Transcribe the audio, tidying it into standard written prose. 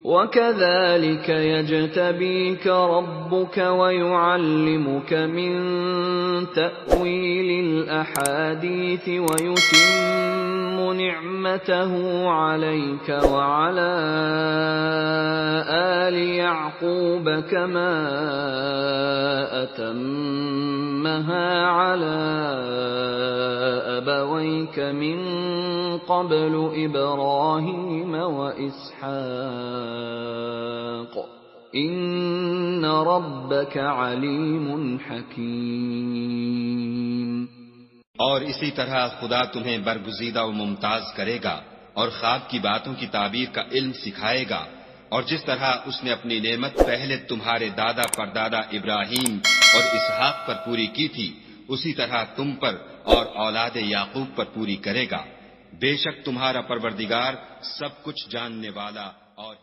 وَكَذَلِكَ يَجْتَبِيكَ رَبُّكَ وَيُعَلِّمُكَ مِن تَأْوِيلِ الْأَحَادِيثِ وَيُتِمُّ نِعْمَتَهُ عَلَيْكَ وَعَلَىٰ آلِ يَعْقُوبَ كَمَا أَتَمَّهَا عَلَىٰ أَبَوَيْكَ مِن قَبْلُ إِبْرَاهِيمَ وَإِسْحَاقَ إِنَّ رَبَّكَ عَلِيمٌ حَكِيمٌ۔ اور اسی طرح خدا تمہیں برگزیدہ و ممتاز کرے گا اور خواب کی باتوں کی تعبیر کا علم سکھائے گا، اور جس طرح اس نے اپنی نعمت پہلے تمہارے دادا پردادا ابراہیم اور اسحاق پر پوری کی تھی، اسی طرح تم پر اور اولاد یعقوب پر پوری کرے گا۔ بے شک تمہارا پروردگار سب کچھ جاننے والا اور